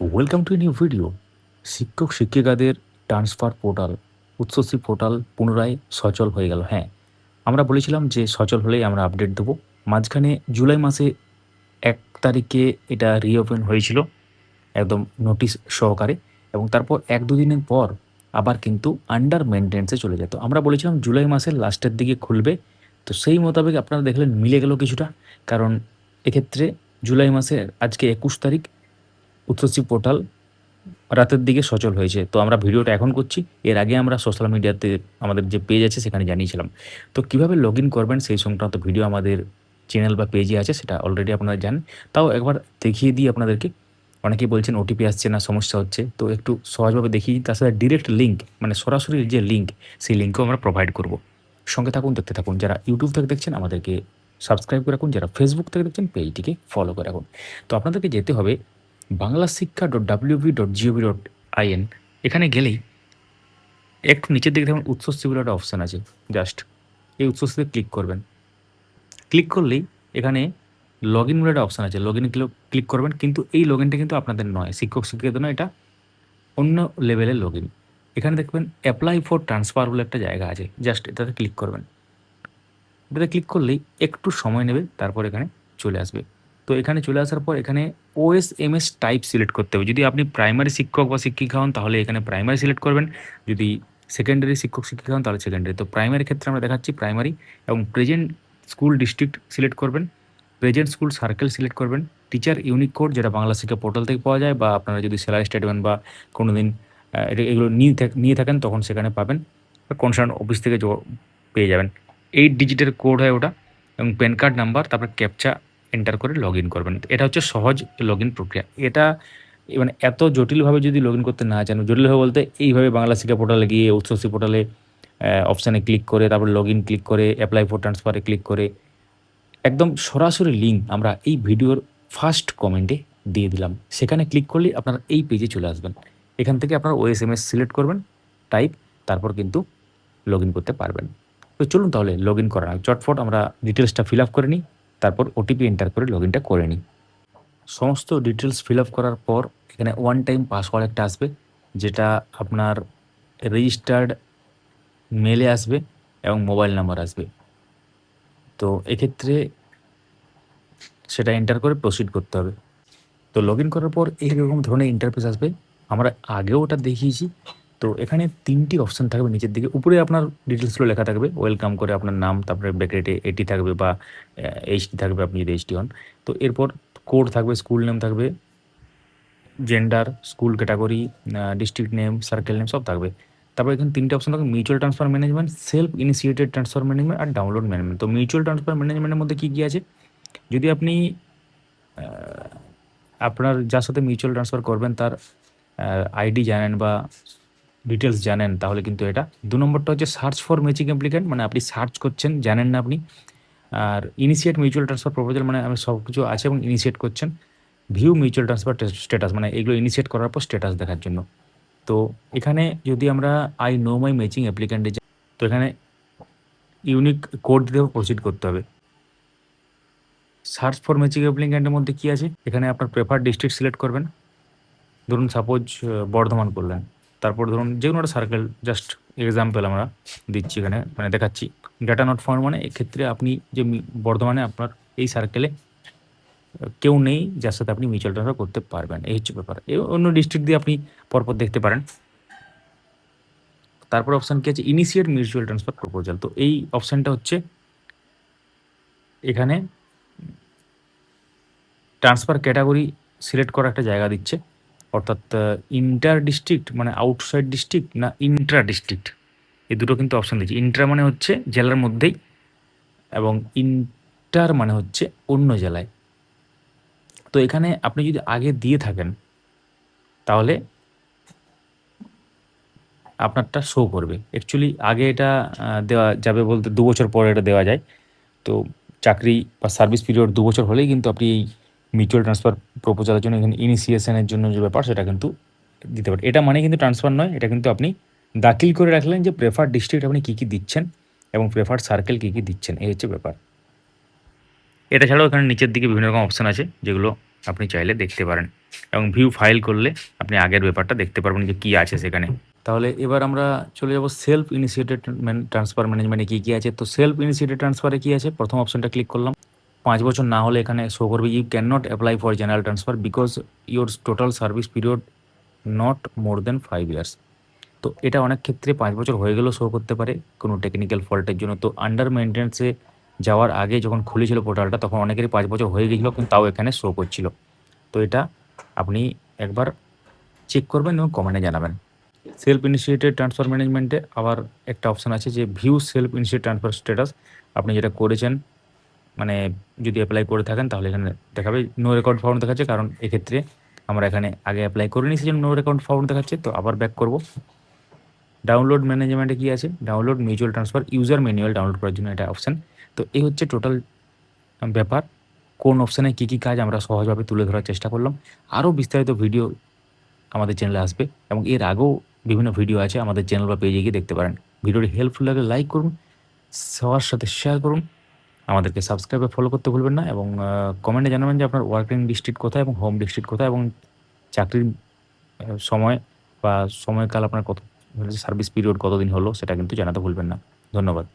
Welcome to new video. শিক্ষক শিক্ষিকাদের transfer portal উচ্চশিক্ষা পোর্টাল পুনরায় সচল হয়ে গেল। হ্যাঁ, আমরা বলেছিলাম যে সচল হলেই আমরা আপডেট দেবো। মাঝখানে জুলাই মাসে ১ তারিখে এটা রিওপেন হয়েছিল একদম নোটিশ সহকারে, এবং তারপর ১-২ দিনের পর আবার কিন্তু আন্ডার মেইনটেন্যান্স এ চলে যেত। আমরা বলেছিলাম জুলাই মাসের লাস্টের দিকে খুলবে। তো সেই মোতাবেক আপনারা দেখলেন মিলে গেল কিছুটা। কারণ এক্ষেত্রে জুলাই মাসের আজকে ২১ তারিখ উচ্চশিক্ষা পোর্টাল রাতের দিকে সচল হয়েছে। তো আমরা ভিডিওটা এখন করছি। এর আগে আমরা সোশ্যাল মিডিয়াতে আমাদের যে পেজ আছে সেখানে জানিয়েছিলাম। তো কিভাবে লগইন করবেন সেই সংক্রান্ত ভিডিও আমাদের চ্যানেল বা পেজে আছে, সেটা অলরেডি আপনারা জানেন। তাও একবার দেখিয়ে দিই আপনাদেরকে। অনেকেই বলছেন ওটিপি আসছে না, সমস্যা হচ্ছে। তো একটু সহজভাবে দেখিয়ে দিই। তার সাথে ডিরেক্ট লিঙ্ক মানে সরাসরি যে লিঙ্ক, সেই লিঙ্কও আমরা প্রোভাইড করব। সঙ্গে থাকুন, দেখতে থাকুন। যারা ইউটিউব থেকে দেখছেন আমাদেরকে সাবস্ক্রাইব করে রাখুন। যারা ফেসবুক থেকে দেখছেন পেজটিকে ফলো করে রাখুন। তো আপনাদেরকে যেতে হবে banglasikha.wb.gov.in। এখানে গেলেই একটু নিচের দিকে দেখুন উৎসস্থি বলে একটা অপশান আছে। জাস্ট এই উৎসস্থিতে ক্লিক করবেন। ক্লিক করলেই এখানে লগইন বলে একটা অপশান আছে। লগইনে ক্লিক করবেন। কিন্তু এই লগইনটা কিন্তু আপনাদের নয়, শিক্ষক শিক্ষিকাদের নয়, এটা অন্য লেভেলের লগইন। এখানে দেখবেন অ্যাপ্লাই ফর ট্রান্সফার বলে একটা জায়গা আছে। জাস্ট এটাতে ক্লিক করবেন। এটাতে ক্লিক করলেই একটু সময় নেবে, তারপর এখানে চলে আসবে। তো এখানে চলে আসার পর এখানে ওএসএমএস টাইপ সিলেক্ট করতে হবে। যদি আপনি প্রাইমারি শিক্ষক বা শিক্ষিকা হন তাহলে এখানে প্রাইমারি সিলেক্ট করবেন। যদি সেকেন্ডারি শিক্ষক শিক্ষিকা হন তাহলে সেকেন্ডারি। তো প্রাইমারি ক্ষেত্রে আমরা দেখাচ্ছি প্রাইমারি, এবং প্রেজেন্ট স্কুল ডিস্ট্রিক্ট সিলেক্ট করবেন। প্রেজেন্ট স্কুল সার্কেল সিলেক্ট করবেন। টিচার ইউনিক কোড যেটা বাংলা শিক্ষা পোর্টাল থেকে পাওয়া যায়, বা আপনারা যদি স্যালারি স্টেটমেন্ট বা কোনো দিন এগুলো নিয়ে থাকেন তখন সেখানে পাবেন, বা কনসার্ন অফিস থেকে পেয়ে যাবেন। 8 ডিজিটের কোড হয় ওটা, এবং প্যান কার্ড নাম্বার, তারপর ক্যাপচা এন্টার করে লগইন করবেন। এটা হচ্ছে সহজ লগইন প্রক্রিয়া। এটা মানে এত জটিলভাবে যদি লগইন করতে না জানো, জটিলভাবে বলতে এইভাবে বাংলা শিক্ষা পোর্টালে গিয়ে উচ্চশিক্ষা পোর্টালে অপশানে ক্লিক করে তারপর লগইন ক্লিক করে অ্যাপ্লাই ফর ট্রান্সফারে ক্লিক করে একদম সরাসরি লিঙ্ক আমরা এই ভিডিওর ফার্স্ট কমেন্টে দিয়ে দিলাম। সেখানে ক্লিক করলেই আপনারা এই পেজে চলে আসবেন। এখান থেকে আপনারা ওএসএমএস সিলেক্ট করবেন, টাইপ, তারপর কিন্তু লগইন করতে পারবেন। তো চলুন তাহলে লগইন করা যাক। চটফট আমরা ডিটেলসটা ফিল আপ করে নিই, তারপর ওটিপি এন্টার করে লগইনটা করে নিই। সমস্ত ডিটেলস ফিল আপ করার পর এখানে ওয়ান টাইম পাসওয়ার্ড একটা আসবে, যেটা আপনার রেজিস্টার্ড মেলে আসবে এবং মোবাইল নাম্বার আসবে। তো এক্ষেত্রে সেটা এন্টার করে প্রসিড করতে হবে। তো লগইন করার পর এইরকম ধরনের ইন্টারফেস আসবে। আমরা আগেও ওটা দেখিয়েছি। তো এখানে ৩টি অপশান থাকবে নিচের দিকে। উপরে আপনার ডিটেলসগুলো লেখা থাকবে। ওয়েলকাম করে আপনার নাম, তারপরে ব্র্যাকেটে এটি থাকবে বা এইচটি থাকবে আপনি যদি এইচটি হন। তো এরপর কোড থাকবে, স্কুল নেম থাকবে, gender, school category, district name, circle name সব থাকবে। তারপর এখানে ৩টে অপশান থাকবে: mutual transfer management, self initiated transfer management আর ডাউনলোড ম্যানেজমেন্ট। তো মিউচুয়াল ট্রান্সফার ম্যানেজমেন্টের মধ্যে কী আছে? যদি আপনি আপনার যার সাথে মিউচুয়াল ট্রান্সফার করবেন তার আইডি জানেন বা ডিটেলস জানেন, তাহলে কিন্তু এটা। ২ নম্বরটা হচ্ছে সার্চ ফর ম্যাচিং অ্যাপ্লিক্যান্ট, মানে আপনি সার্চ করছেন, জানেন না আপনি। আর ইনিশিয়েট মিউচুয়াল ট্রান্সফার প্রপোজাল, মানে আমি সব কিছু আছে এবং ইনিশিয়েট করছেন। ভিউ মিউচুয়াল ট্রান্সফার স্ট্যাটাস, মানে এগুলো ইনিশিয়েট করার পর স্ট্যাটাস দেখার জন্য। তো এখানে যদি আমরা আই নো মাই ম্যাচিং অ্যাপ্লিক্যান্টে যাই, তো এখানে ইউনিক কোড দিয়েও প্রসিড করতে হবে। সার্চ ফর ম্যাচিং অ্যাপ্লিক্যান্টের মধ্যে কী আছে? এখানে আপনার প্রেফার ডিস্ট্রিক্ট সিলেক্ট করবেন। ধরুন সাপোজ বর্ধমান করলেন। তারপর ধরুন যেকোনো একটা সার্কেল, জাস্ট এক্সাম্পল আমরা দিচ্ছি এখানে, মানে দেখাচ্ছি। ডেটা নট ফাউন্ড মানে এক্ষেত্রে আপনি যে বর্ধমানে আপনার এই সার্কেলে কেউ নেই যার সাথে আপনি মিউচুয়াল ট্রান্সফার করতে পারবেন। এই হচ্ছে ব্যাপার। অন্য ডিস্ট্রিক্ট দিয়ে আপনি পরপর দেখতে পারেন। তারপর অপশান কী আছে? Initiate mutual transfer proposal. তো এই অপশানটা হচ্ছে এখানে ট্রান্সফার ক্যাটাগরি সিলেক্ট করা একটা জায়গা দিচ্ছে, অর্থাৎ ইন্টার ডিস্ট্রিক্ট মানে আউটসাইড ডিস্ট্রিক্ট না ইন্ট্রা ডিস্ট্রিক্ট, এই দুটো কিন্তু অপশান দিচ্ছে। ইন্ট্রা মানে হচ্ছে জেলার মধ্যেই, এবং ইন্টার মানে হচ্ছে অন্য জেলায়। তো এখানে আপনি যদি আগে দিয়ে থাকেন তাহলে আপনারটা শো করবে। অ্যাকচুয়ালি আগে এটা দেওয়া যাবে বলতে ২ বছর পরে এটা দেওয়া যায়। তো চাকরি বা সার্ভিস পিরিয়ড ২ বছর হলেই কিন্তু আপনি এই মিউচুয়াল ট্রান্সফার প্রপোজালের জন্য এখানে ইনিশিয়েশনের জন্য যে ব্যাপার সেটা কিন্তু দিতে পারেন। এটা মানে কিন্তু ট্রান্সফার নয়, এটা কিন্তু আপনি দাখিল করে রাখলেন যে প্রেফার্ড ডিস্ট্রিক্ট আপনি কী, কী দিচ্ছেন এবং প্রেফার্ড সার্কেল কী, কী দিচ্ছেন, এই হচ্ছে ব্যাপার। এটা ছাড়াও এখানে নিচের দিকে বিভিন্ন রকম অপশান আছে যেগুলো আপনি চাইলে দেখতে পারেন এবং ভিউ ফাইল করলে আপনি আগের ব্যাপারটা দেখতে পারবেন যে কী আছে সেখানে। তাহলে এবার আমরা চলে যাব সেলফ ইনিশিয়েটেড ট্রান্সফার ম্যানেজমেন্টে কী, কী আছে। তো সেলফ ইনিশিয়েটেড ট্রান্সফারে কী আছে, প্রথম অপশনটা ক্লিক করলাম। 5 বছর না হলে এখানে শো করবে you can not apply for general transfer because your total service period not more than 5 years. তো এটা অনেক ক্ষেত্রে 5 বছর হয়ে গেলেও শো করতে পারে কোনো টেকনিক্যাল ফল্টের জন্য। তো আন্ডার মেইনটেন্যান্সে যাওয়ার আগে যখন খুলেছিল পোর্টালটা তখন অনেকেরই 5 বছর হয়ে গেছিলো কিন্তু তাও এখানে শো করছিল। তো এটা আপনি একবার চেক করবেন এবং কমেন্টে জানাবেন। সেলফ ইনিশিয়েটেড ট্রান্সফার ম্যানেজমেন্টে আবার একটা অপশান আছে যে view self initiated transfer status. আপনি যেটা করেছেন মানে যদি অ্যাপ্লাই করে থাকেন তাহলে এখানে দেখাবে নো রেকর্ড ফাউন্ড দেখাচ্ছে, কারণ এক্ষেত্রে আমরা এখানে আগে অ্যাপ্লাই করিনি সেজন্য নো রেকর্ড ফাউন্ড দেখাচ্ছে। তো আবার ব্যাক করব। ডাউনলোড ম্যানেজমেন্টে কী আছে, download mutual transfer user manual download করার জন্য এটা অপশান। তো এই হচ্ছে টোটাল ব্যাপার। কোন অপশানে কী কী কাজ আমরা সহজভাবে তুলে ধরার চেষ্টা করলাম। আরও বিস্তারিত ভিডিও আমাদের চ্যানেলে আসবে এবং এর আগেও বিভিন্ন ভিডিও আছে, আমাদের চ্যানেল বা পেজে গিয়ে দেখতে পারেন। ভিডিওটি হেল্পফুল লাগলে লাইক করুন, সবার সাথে শেয়ার করুন, আমাদেরকে সাবস্ক্রাইবে ফলো করতে ভুলবেন না এবং কমেন্টে জানাবেন যে আপনার ওয়ার্কিং ডিস্ট্রিক্ট কোথায় এবং হোম ডিস্ট্রিক্ট কোথায় এবং চাকরির সময় বা সময়কাল আপনার কত, সার্ভিস পিরিয়ড কতদিন হলো সেটা কিন্তু জানাতে ভুলবেন না। ধন্যবাদ।